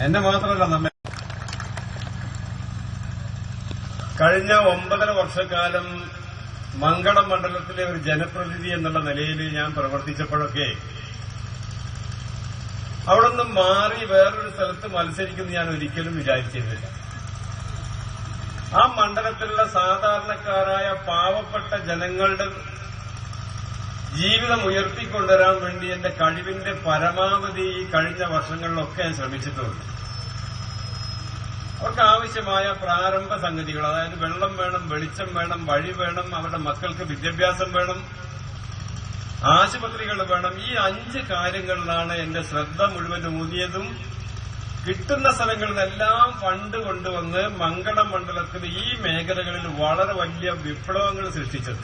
എന്നെ മാത്രമല്ല നമ്മെ കഴിഞ്ഞ 9.5 വർഷക്കാലം മങ്കടം മണ്ഡലത്തിലെ ഒരു ജനപ്രതിനിധി എന്നുള്ള നിലയിൽ ഞാൻ പ്രവർത്തിച്ചപ്പോഴൊക്കെ അവിടെ നിന്ന് മാറി വേറൊരു സ്ഥലത്ത് മത്സരിക്കുമെന്ന് ഞാൻ ഒരിക്കലും വിചാരിച്ചിരുന്നില്ല. ആ മണ്ഡലത്തിലുള്ള സാധാരണക്കാരായ പാവപ്പെട്ട ജനങ്ങളുടെ ജീവിതം ഉയർത്തിക്കൊണ്ടുവരാൻ വേണ്ടി എന്റെ കഴിവിന്റെ പരമാവധി കഴിഞ്ഞ വർഷങ്ങളിലൊക്കെ ഞാൻ ശ്രമിച്ചിട്ടുണ്ട്. അവർക്ക് ആവശ്യമായ പ്രാരംഭ സംഗതികൾ, അതായത് വെള്ളം വേണം, വെളിച്ചം വേണം, വഴി വേണം, അവരുടെ മക്കൾക്ക് വിദ്യാഭ്യാസം വേണം, ആശുപത്രികൾ വേണം. ഈ 5 കാര്യങ്ങളിലാണ് എന്റെ ശ്രദ്ധ മുഴുവൻ ഊന്നിയതും. കിട്ടുന്ന സ്ഥലങ്ങളിൽ നിന്നെല്ലാം ഫണ്ട് കൊണ്ടുവന്ന് മങ്കടം മണ്ഡലത്തിൽ ഈ മേഖലകളിൽ വളരെ വലിയ വിപ്ലവങ്ങൾ സൃഷ്ടിച്ചത്.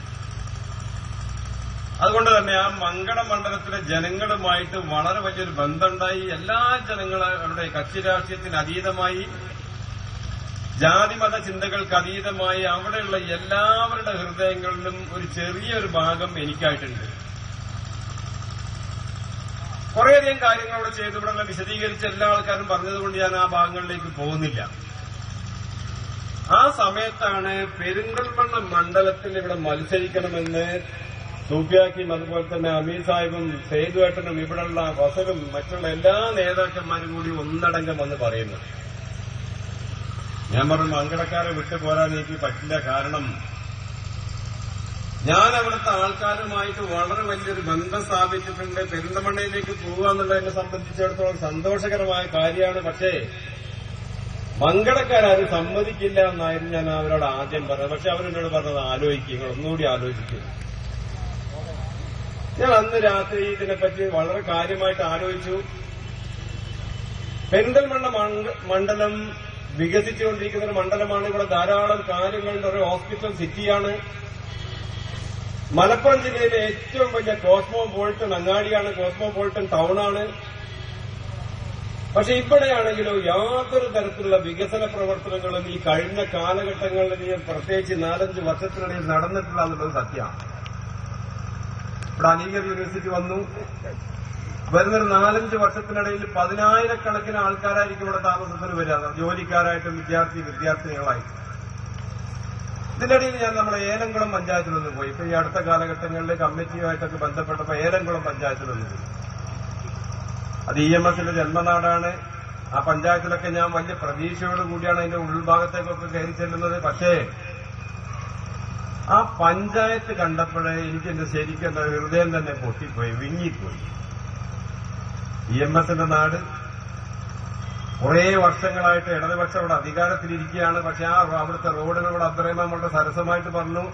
അതുകൊണ്ട് തന്നെ ആ മങ്കടം മണ്ഡലത്തിലെ ജനങ്ങളുമായിട്ട് വളരെ വലിയൊരു ബന്ധമുണ്ടായി. എല്ലാ ജനങ്ങളുടെ കക്ഷി രാഷ്ട്രീയത്തിന് അതീതമായി, ജാതിമത ചിന്തകൾക്ക് അതീതമായി അവിടെയുള്ള എല്ലാവരുടെ ഹൃദയങ്ങളിലും ഒരു ചെറിയൊരു ഭാഗം എനിക്കായിട്ടുണ്ട്. കുറേയധികം കാര്യങ്ങൾ അവിടെ ചെയ്തു. ഇവിടെ വിശദീകരിച്ച് എല്ലാ ആൾക്കാരും പറഞ്ഞതുകൊണ്ട് ഞാൻ ആ ഭാഗങ്ങളിലേക്ക് പോകുന്നില്ല. ആ സമയത്താണ് പെരിന്തൽമണ്ണ മണ്ഡലത്തിൽ ഇവിടെ മത്സരിക്കണമെന്ന് സൂഫിയാക്കിയും അതുപോലെ തന്നെ അമീർ സാഹിബും സേതുവേട്ടനും ഇവിടെയുള്ള ഫസലും മറ്റുള്ള എല്ലാ നേതാക്കന്മാരും കൂടി ഒന്നടങ്കം വന്ന് പറയുന്നു. ഞാൻ പറഞ്ഞു, മങ്കടക്കാരെ വിട്ടുപോരാൻ എനിക്ക് പറ്റില്ല. കാരണം ഞാൻ അവിടുത്തെ ആൾക്കാരുമായിട്ട് വളരെ വലിയൊരു ബന്ധം സ്ഥാപിച്ചിട്ടുണ്ട്. പെരിന്തൽമണ്ണയിലേക്ക് പോകുക എന്നുള്ളതിനെ സംബന്ധിച്ചിടത്തോളം സന്തോഷകരമായ കാര്യമാണ്. പക്ഷേ മങ്കടക്കാരും സമ്മതിക്കില്ല എന്നായിരുന്നു ഞാൻ അവരോട് ആദ്യം പറഞ്ഞത്. പക്ഷെ അവരെന്നോട് പറഞ്ഞത് ആലോചിക്കുക, നിങ്ങൾ ഒന്നുകൂടി ആലോചിക്കുക. ഞാൻ അന്ന് രാത്രി ഇതിനെപ്പറ്റി വളരെ കാര്യമായിട്ട് ആലോചിച്ചു. പെരിന്തൽമണ്ണ മണ്ഡലം വികസിച്ചുകൊണ്ടിരിക്കുന്ന ഒരു മണ്ഡലമാണ്. ഇവിടെ ധാരാളം കാര്യങ്ങളുടെ ഒരു ഹോസ്പിറ്റൽ സിറ്റിയാണ്. മലപ്പുറം ജില്ലയിലെ ഏറ്റവും വലിയ കോസ്മോപോളിറ്റൻ അങ്ങാടിയാണ്, കോസ്മോപോളിറ്റൻ ടൌണാണ്. പക്ഷെ ഇവിടെയാണെങ്കിലോ യാതൊരു തരത്തിലുള്ള വികസന പ്രവർത്തനങ്ങളും ഈ കഴിഞ്ഞ കാലഘട്ടങ്ങളിൽ പ്രത്യേകിച്ച് 4-5 വർഷത്തിനിടയിൽ നടന്നിട്ടില്ല എന്നുള്ളത് സത്യമാണ്. ഇവിടെ അലീഗർ യൂണിവേഴ്സിറ്റി വന്നു. വരുന്നൊരു 4-5 വർഷത്തിനിടയിൽ 10,000-കണക്കിന് ആൾക്കാരായിരിക്കും ഇവിടെ താമസത്തിന് വരിക, ജോലിക്കാരായിട്ടും വിദ്യാർത്ഥിനികളായിട്ടും. ഇതിനിടയിൽ ഞാൻ നമ്മുടെ ഏലംകുളം പഞ്ചായത്തിലൊന്ന് പോയി. ഇപ്പൊ ഈ അടുത്ത കാലഘട്ടങ്ങളിൽ കമ്മിറ്റിയുമായിട്ടൊക്കെ ബന്ധപ്പെട്ടപ്പോ ഏലംകുളം പഞ്ചായത്തിലൊന്ന് പോയി. അത് EMSന്റെ ജന്മനാടാണ്. ആ പഞ്ചായത്തിലൊക്കെ ഞാൻ വലിയ പ്രതീക്ഷയോടുകൂടിയാണ് അതിന്റെ ഉൾഭാഗത്തേക്കൊക്കെ കയറി ചെല്ലുന്നത്. പക്ഷേ ആ പഞ്ചായത്ത് കണ്ടപ്പോഴേ എനിക്ക് എന്റെ ശരിക്കും ഹൃദയം തന്നെ പൊട്ടിപ്പോയി, വിങ്ങിപ്പോയി. EMSന്റെ നാട്. കുറേ വർഷങ്ങളായിട്ട് ഇടതുപക്ഷം അവിടെ അധികാരത്തിലിരിക്കുകയാണ്. പക്ഷെ ആ അവിടുത്തെ റോഡുകളോട് അബ്ദുറഹ്മാൻ വളരെ സരസമായിട്ട് പറഞ്ഞു,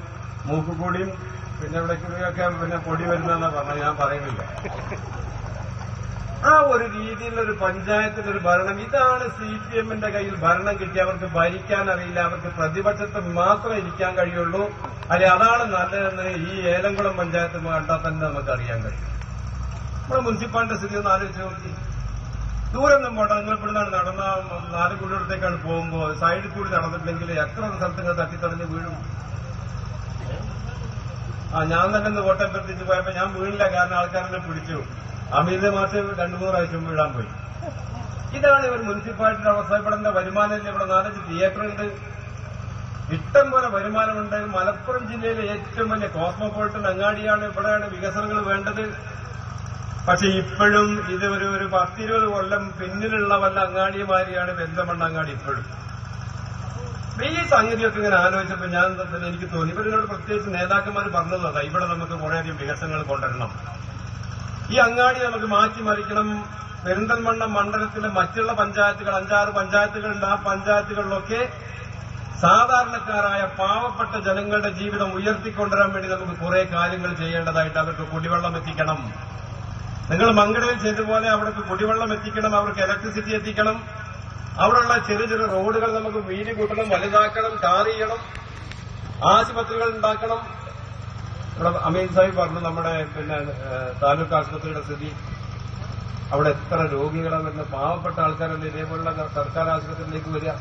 മൂക്കുകൂടിയും പിന്നെ ഇവിടേക്കൊക്കെ പിന്നെ പൊടി വരുന്നതെന്നാ പറഞ്ഞു. ഞാൻ പറയുന്നില്ല. ആ ഒരു രീതിയിലൊരു പഞ്ചായത്തിന്റെ ഒരു ഭരണം, ഇതാണ് CPMന്റെ കയ്യിൽ ഭരണം കിട്ടി. അവർക്ക് ഭരിക്കാൻ അറിയില്ല, അവർക്ക് പ്രതിപക്ഷത്ത് മാത്രമേ ഇരിക്കാൻ കഴിയുള്ളൂ. അല്ലെ അതാണ് നല്ലതെന്ന് ഈ ഏലംകുളം പഞ്ചായത്ത് കണ്ടാൽ തന്നെ നമുക്ക് അറിയാൻ കഴിയും. നമ്മുടെ മുനിസിപ്പാലിറ്റി സ്ഥിതി ഒന്ന് ആലോചിച്ച് നോക്കി. ദൂരം ഒന്നും പോട്ടെ, നിങ്ങൾ ഇവിടുന്നാണ് നടന്ന 4 കിലോമീറ്ററത്തേക്കാണ് പോകുമ്പോൾ സൈഡിൽ കൂടി നടന്നിട്ടില്ലെങ്കിൽ എത്ര സ്ഥലത്ത് നിങ്ങൾ തട്ടിത്തടഞ്ഞ് വീഴും. ഞാൻ തന്നെ ഒന്ന് വോട്ടം പ്രത്യേകിച്ച് പോയപ്പോ ഞാൻ വീണില്ല, കാരണം ആൾക്കാരെന്നെ പിടിച്ചു. അമീറിന്റെ മാസം 2-3 പ്രാവശ്യം വീഴാൻ പോയി. ഇതാണ് ഒരു മുനിസിപ്പാലിറ്റിയുടെ അവസ്ഥ. ഇവിടെ വരുമാനമില്ല. ഇവിടെ 4-5 തിയേറ്റർ ഉണ്ട്, ഇഷ്ടം പോലെ വരുമാനമുണ്ട്. മലപ്പുറം ജില്ലയിലെ ഏറ്റവും വലിയ കോസ്മോപോളിറ്റൻ അങ്ങാടിയാണ്. ഇവിടെയാണ് വികസനങ്ങൾ വേണ്ടത്. പക്ഷെ ഇപ്പോഴും ഇത് ഒരു 10-20 കൊല്ലം പിന്നിലുള്ള വല്ല അങ്ങാടിമാരിയാണ് പെരിന്തൽമണ്ണ അങ്ങാടി ഇപ്പോഴും. ഈ സംഗതിയൊക്കെ ഇങ്ങനെ ആലോചിച്ചപ്പോൾ ഞാൻ തന്നെ എനിക്ക് തോന്നി, ഇവരോട് പ്രത്യേകിച്ച് നേതാക്കന്മാർ പറഞ്ഞതാണ്, ഇവിടെ നമുക്ക് കുറേയധികം വികസനങ്ങൾ കൊണ്ടുവരണം, ഈ അങ്ങാടി നമുക്ക് മാറ്റിമറിക്കണം. പെരിന്തൽമണ്ണ മണ്ഡലത്തിലെ മറ്റുള്ള പഞ്ചായത്തുകൾ 5-6 പഞ്ചായത്തുകളുണ്ട്. ആ പഞ്ചായത്തുകളിലൊക്കെ സാധാരണക്കാരായ പാവപ്പെട്ട ജനങ്ങളുടെ ജീവിതം ഉയർത്തിക്കൊണ്ടുവരാൻ വേണ്ടി നമുക്ക് കുറെ കാര്യങ്ങൾ ചെയ്യേണ്ടതായിട്ട്, അവർക്ക് കുടിവെള്ളം എത്തിക്കണം. നിങ്ങൾ മങ്കടയിൽ ചെയ്തതുപോലെ അവർക്ക് കുടിവെള്ളം എത്തിക്കണം, അവർക്ക് ഇലക്ട്രിസിറ്റി എത്തിക്കണം. അവിടെയുള്ള ചെറിയ ചെറിയ റോഡുകൾ നമുക്ക് വീതി കൂട്ടണം, വലുതാക്കണം, ടാർ ചെയ്യണം, ആശുപത്രികൾ ഉണ്ടാക്കണം. ഇവിടെ അമീൻ സാഹിബ് പറഞ്ഞു നമ്മുടെ താലൂക്ക് ആശുപത്രിയുടെ സ്ഥിതി. അവിടെ എത്ര രോഗികളാണ് വരുന്നത്, പാവപ്പെട്ട ആൾക്കാരല്ലേ ഇതേപോലുള്ള സർക്കാർ ആശുപത്രിയിലേക്ക് വരിക.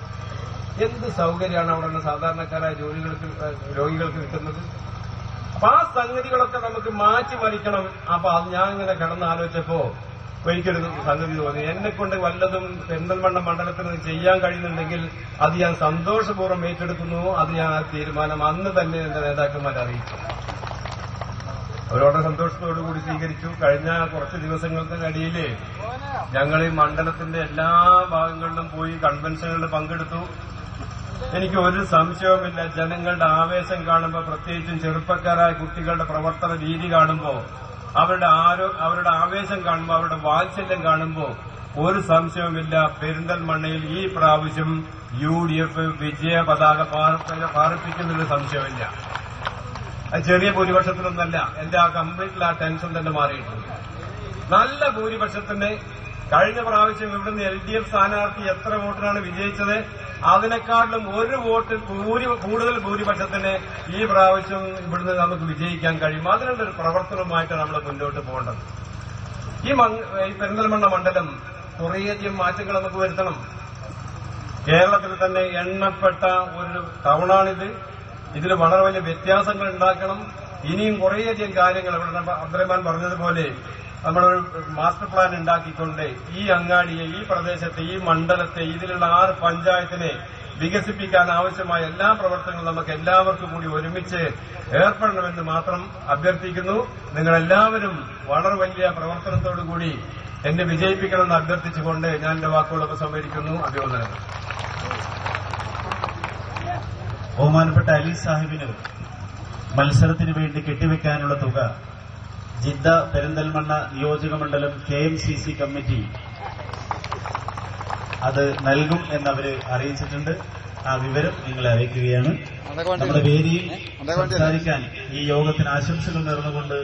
എന്ത് സൗകര്യമാണ് അവിടെയുള്ള സാധാരണക്കാരായ രോഗികൾക്ക് കിട്ടുന്നത്. അപ്പൊ ആ സംഗതികളൊക്കെ നമുക്ക് മാറ്റിമറിക്കണം. അപ്പൊ അത് ഞാൻ ഇങ്ങനെ കിടന്നാലോചിച്ചപ്പോ എനിക്കൊരു സംഗതി തോന്നി, എന്നെക്കൊണ്ട് വല്ലതും പെരിന്തൽമണ്ണ മണ്ഡലത്തിന് ചെയ്യാൻ കഴിയുന്നുണ്ടെങ്കിൽ അത് ഞാൻ സന്തോഷപൂർവ്വം ഏറ്റെടുക്കുന്നു. അത് ഞാൻ ആ തീരുമാനം അന്ന് തന്നെ എന്റെ നേതാക്കന്മാരെ അറിയിച്ചു. അവരോട് സന്തോഷത്തോടു കൂടി സ്വീകരിച്ചു. കഴിഞ്ഞ കുറച്ച് ദിവസങ്ങൾക്കിടയിൽ ഞങ്ങൾ ഈ മണ്ഡലത്തിന്റെ എല്ലാ ഭാഗങ്ങളിലും പോയി കൺവെൻഷനുകളിൽ പങ്കെടുത്തു. എനിക്ക് ഒരു സംശയവുമില്ല, ജനങ്ങളുടെ ആവേശം കാണുമ്പോൾ, പ്രത്യേകിച്ചും ചെറുപ്പക്കാരായ കുട്ടികളുടെ പ്രവർത്തന രീതി കാണുമ്പോൾ, അവരുടെ ആവേശം കാണുമ്പോൾ, അവരുടെ വാത്സല്യം കാണുമ്പോൾ ഒരു സംശയവുമില്ല, പെരിന്തൽമണ്ണയിൽ ഈ പ്രാവശ്യം UDF വിജയ പതാക പാറിപ്പിക്കുന്നതിന് സംശയമില്ല. അത് ചെറിയ ഭൂരിപക്ഷത്തിനൊന്നല്ല, എന്റെ ആ കംപ്ലീറ്റിൽ ആ ടെൻഷൻ തന്നെ മാറിയിട്ടുണ്ട്. നല്ല ഭൂരിപക്ഷത്തിന് കഴിഞ്ഞ പ്രാവശ്യം ഇവിടുന്ന് LDF സ്ഥാനാർത്ഥി എത്ര വോട്ടിനാണ് വിജയിച്ചത്, അതിനെക്കാട്ടിലും ഒരു വോട്ട് കൂടുതൽ ഭൂരിപക്ഷത്തിന് ഈ പ്രാവശ്യം ഇവിടുന്ന് നമുക്ക് വിജയിക്കാൻ കഴിയും. അതിനുള്ളൊരു പ്രവർത്തനവുമായിട്ടാണ് നമ്മൾ മുന്നോട്ട് പോകേണ്ടത്. ഈ പെരിന്തൽമണ്ണ മണ്ഡലം കുറേയധികം മാറ്റങ്ങൾ നമുക്ക് വരുത്തണം. കേരളത്തിൽ തന്നെ എണ്ണപ്പെട്ട ഒരു ടൗണാണിത്. ഇതിൽ വളരെ വലിയ വ്യത്യാസങ്ങൾ ഉണ്ടാക്കണം. ഇനിയും കുറേയധികം കാര്യങ്ങൾ ഇവിടെ അബ്ദുറഹ്മാൻ പറഞ്ഞതുപോലെ നമ്മളൊരു മാസ്റ്റർ പ്ലാൻ ഉണ്ടാക്കിക്കൊണ്ട് ഈ അങ്ങാടിയെ, ഈ പ്രദേശത്തെ, ഈ മണ്ഡലത്തെ, ഇതിലുള്ള 6 പഞ്ചായത്തിനെ വികസിപ്പിക്കാൻ ആവശ്യമായ എല്ലാ പ്രവർത്തനങ്ങളും നമുക്ക് എല്ലാവർക്കും കൂടി ഒരുമിച്ച് ഏർപ്പെടണമെന്ന് മാത്രം അഭ്യർത്ഥിക്കുന്നു. നിങ്ങളെല്ലാവരും വളരെ വലിയ പ്രവർത്തനത്തോടുകൂടി എന്നെ വിജയിപ്പിക്കണമെന്ന് അഭ്യർത്ഥിച്ചുകൊണ്ട് ഞാൻ എന്റെ വാക്കുകളൊക്കെ സംഭരിക്കുന്നു. അഭിനന്ദനങ്ങൾ. ബഹുമാനപ്പെട്ട അലി സാഹിബിന് മത്സരത്തിന് വേണ്ടി കെട്ടിവെക്കാനുള്ള തുക ജിദ്ദ പെരിന്തൽമണ്ണ നിയോജക മണ്ഡലം KMCC കമ്മിറ്റി അത് നൽകും എന്നവര് അറിയിച്ചിട്ടുണ്ട്. ആ വിവരം നിങ്ങളെ അറിയിക്കുകയാണ്. നമ്മുടെ വേദിയിൽ സംസാരിക്കാൻ ഈ യോഗത്തിന് ആശംസകൾ നേർന്നുകൊണ്ട്